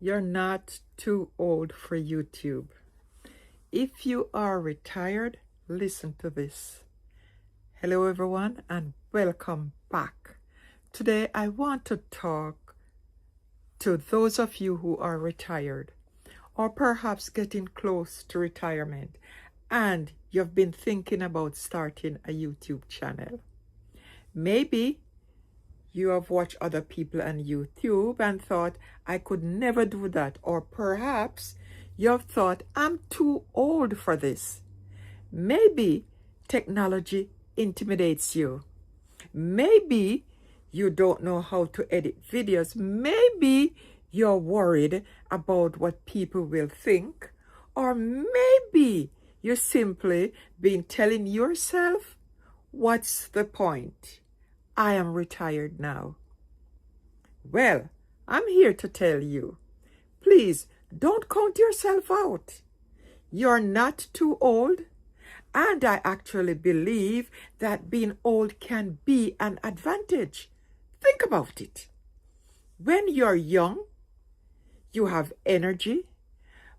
You're not too old for YouTube. If you are retired, listen to this. Hello everyone and welcome back. Today I want to talk to those of you who are retired or perhaps getting close to retirement and you've been thinking about starting a YouTube channel. Maybe you have watched other people on YouTube and thought, I could never do that. Or perhaps you have thought, I'm too old for this. Maybe technology intimidates you. Maybe you don't know how to edit videos. Maybe you're worried about what people will think. Or maybe you're simply been telling yourself, what's the point? I am retired now. Well, I'm here to tell you, please don't count yourself out. You're not too old, and I actually believe that being old can be an advantage. Think about it. When you're young, you have energy,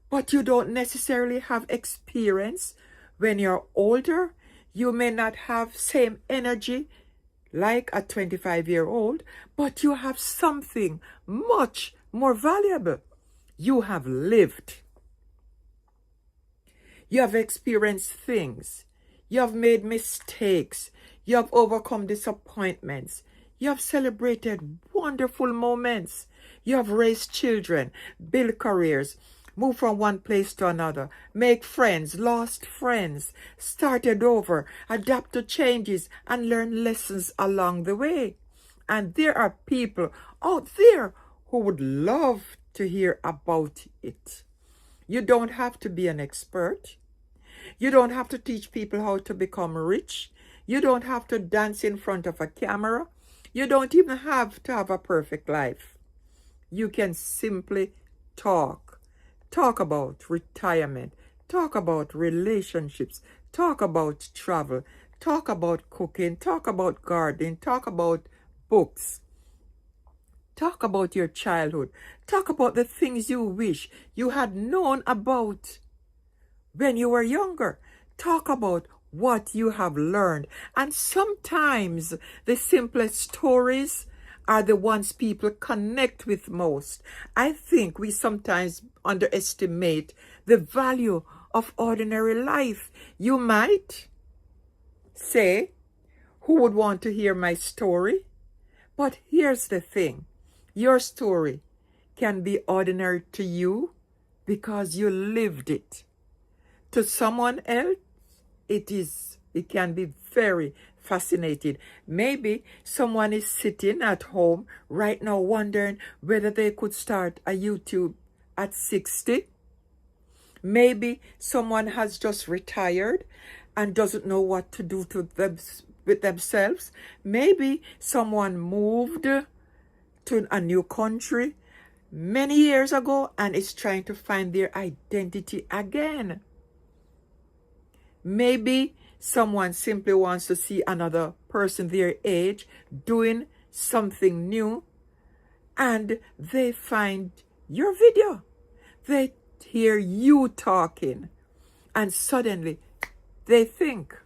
but you don't necessarily have experience. When you're older, you may not have same energy like a 25-year-old, but you have something much more valuable. You have lived. You have experienced things. You have made mistakes. You have overcome disappointments. You have celebrated wonderful moments. You have raised children, built careers, moved from one place to another, make friends, lost friends, started over, adapt to changes, and learn lessons along the way. And there are people out there who would love to hear about it. You don't have to be an expert. You don't have to teach people how to become rich. You don't have to dance in front of a camera. You don't even have to have a perfect life. You can simply talk. Talk about retirement, talk about relationships, talk about travel, talk about cooking, talk about gardening, talk about books, talk about your childhood, talk about the things you wish you had known about when you were younger. Talk about what you have learned. And sometimes the simplest stories are the ones people connect with most. I think we sometimes underestimate the value of ordinary life. You might say, who would want to hear my story? But here's the thing. Your story can be ordinary to you because you lived it. To someone else, it can be very fascinating. Maybe someone is sitting at home right now wondering whether they could start a YouTube at 60. Maybe someone has just retired and doesn't know what to do with themselves. Maybe someone moved to a new country many years ago and is trying to find their identity again. Maybe someone simply wants to see another person their age doing something new and they find your video. They hear you talking and suddenly they think,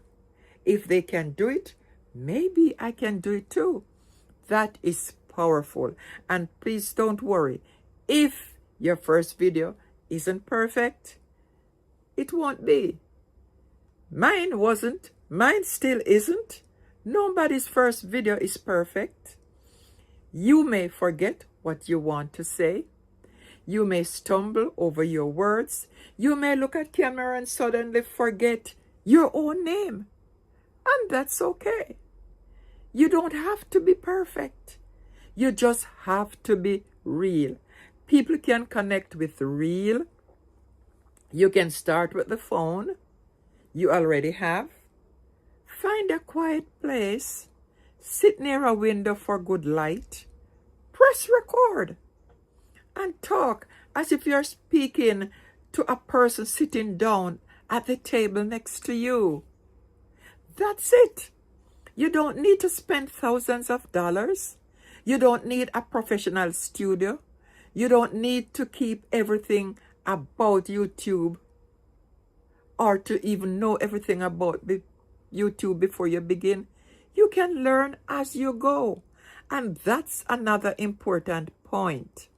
if they can do it, maybe I can do it too. That is powerful. And please don't worry. If your first video isn't perfect, it won't be. Mine wasn't. Mine still isn't. Nobody's first video is perfect. You may forget what you want to say. You may stumble over your words. You may look at camera and suddenly forget your own name. And that's okay. You don't have to be perfect. You just have to be real. People can connect with real. You can start with the phone you already have. Find a quiet place. Sit near a window for good light. Press record and talk as if you're speaking to a person sitting down at the table next to you. That's it. You don't need to spend thousands of dollars. You don't need a professional studio. You don't need to keep everything about YouTube or to even know everything about the YouTube before you begin. You can learn as you go. And that's another important point.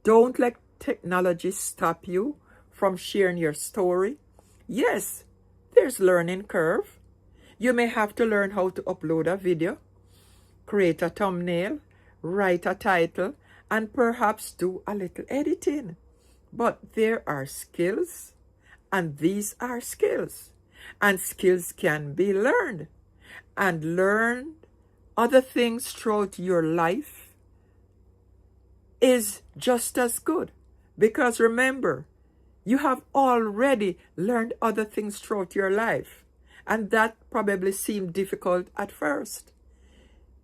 Don't let technology stop you from sharing your story. Yes, there's learning curve. You may have to learn how to upload a video, create a thumbnail, write a title, and perhaps do a little editing. But there are skills, and these are skills. And skills can be learned. And learn other things throughout your life is just as good. Because remember, you have already learned other things throughout your life. And that probably seemed difficult at first.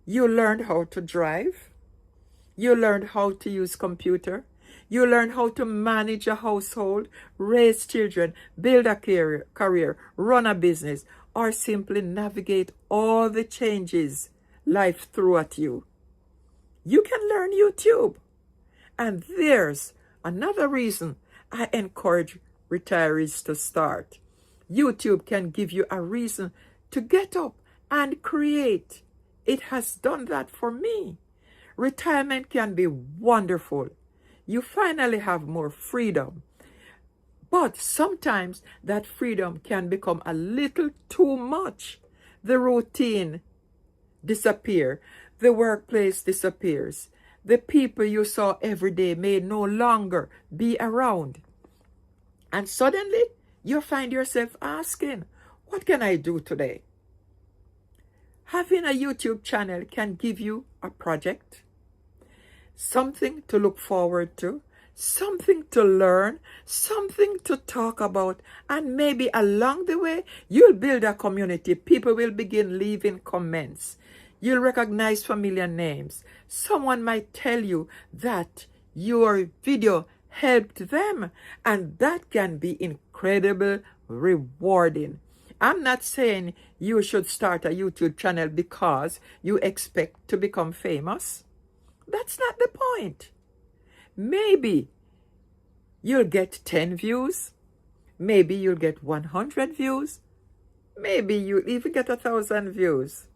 You learned how to drive. You learned how to use computer. You learned how to manage a household, raise children, build a career, run a business, or simply navigate all the changes life threw at you. You can learn YouTube. And there's another reason I encourage retirees to start. YouTube can give you a reason to get up and create. It has done that for me. Retirement can be wonderful. You finally have more freedom. But sometimes that freedom can become a little too much. The routine disappears. The workplace disappears. The people you saw every day may no longer be around. And suddenly, you find yourself asking, what can I do today? Having a YouTube channel can give you a project, something to look forward to, something to learn, something to talk about, and maybe along the way, you'll build a community. People will begin leaving comments. You'll recognize familiar names. Someone might tell you that your video helped them, and that can be incredibly rewarding. I'm not saying you should start a YouTube channel because you expect to become famous. That's not the point. Maybe you'll get 10 views. Maybe you'll get 100 views. Maybe you'll even get 1,000 views.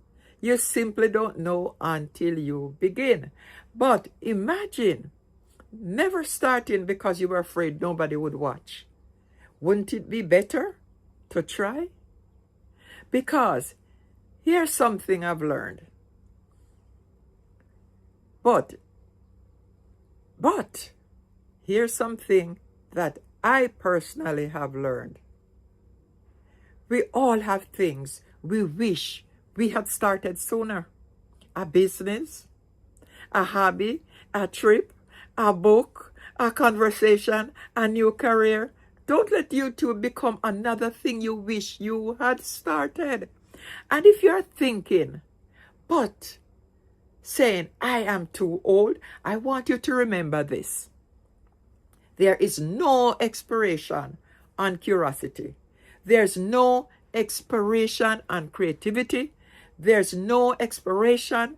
You simply don't know until you begin. But imagine never starting because you were afraid nobody would watch. Wouldn't it be better to try? Because here's something I've learned. But here's something that I personally have learned. We all have things we wish we had started sooner. A business, a hobby, a trip, a book, a conversation, a new career. Don't let YouTube become another thing you wish you had started. And if you're thinking, but saying, I am too old, I want you to remember this. There is no expiration on curiosity. There's no expiration on creativity. There's no expiration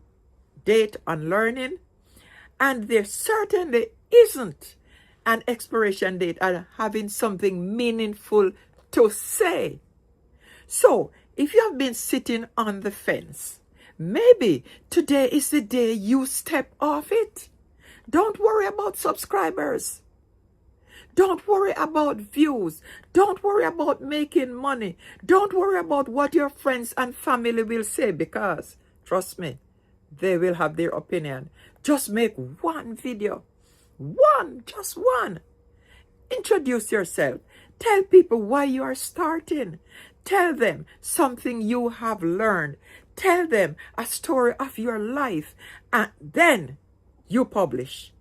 date on learning. And there certainly isn't an expiration date on having something meaningful to say. So, if you have been sitting on the fence, maybe today is the day you step off it. Don't worry about subscribers. Don't worry about views. Don't worry about making money. Don't worry about what your friends and family will say, because, trust me, they will have their opinion. Just make one video. One, just one. Introduce yourself. Tell people why you are starting. Tell them something you have learned. Tell them a story of your life. And then you publish.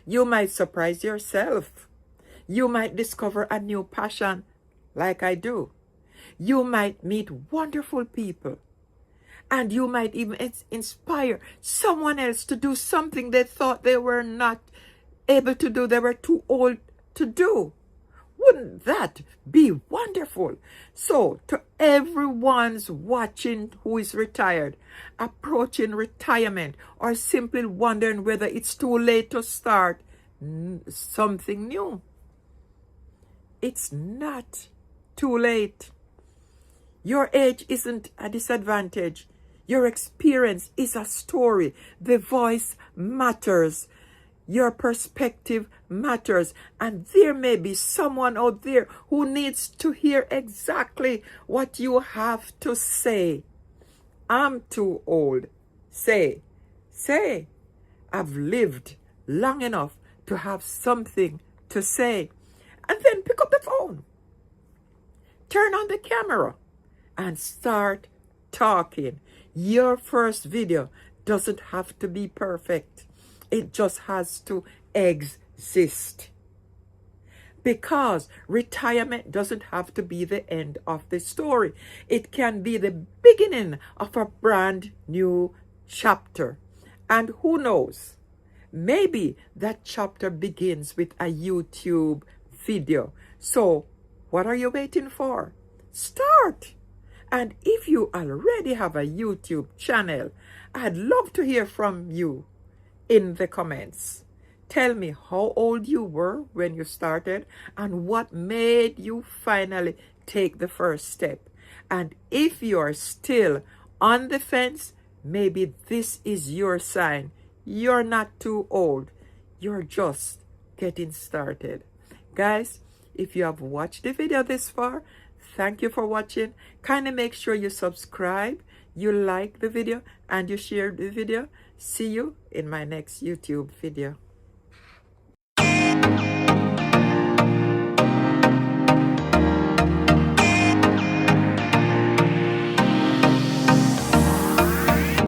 You might surprise yourself. You might discover a new passion like I do. You might meet wonderful people. And you might even inspire someone else to do something they thought they were not able to do. They were too old to do. Wouldn't that be wonderful? So, to everyone's watching who is retired, approaching retirement, or simply wondering whether it's too late to start, something new. It's not too late. Your age isn't a disadvantage. Your experience is a story. The voice matters. Your perspective matters. And there may be someone out there who needs to hear exactly what you have to say. I'm too old. Say. I've lived long enough to have something to say. And then pick up the phone. Turn on the camera and start talking. Your first video doesn't have to be perfect. It just has to exist. Because retirement doesn't have to be the end of the story. It can be the beginning of a brand new chapter. And who knows? Maybe that chapter begins with a YouTube video. So, what are you waiting for? Start! And if you already have a YouTube channel, I'd love to hear from you in the comments. Tell me how old you were when you started and what made you finally take the first step. And if you are still on the fence, maybe this is your sign. You're not too old. You're just getting started. Guys, if you have watched the video this far, thank you for watching. Kind of make sure you subscribe, you like the video, and you share the video. See you in my next YouTube video.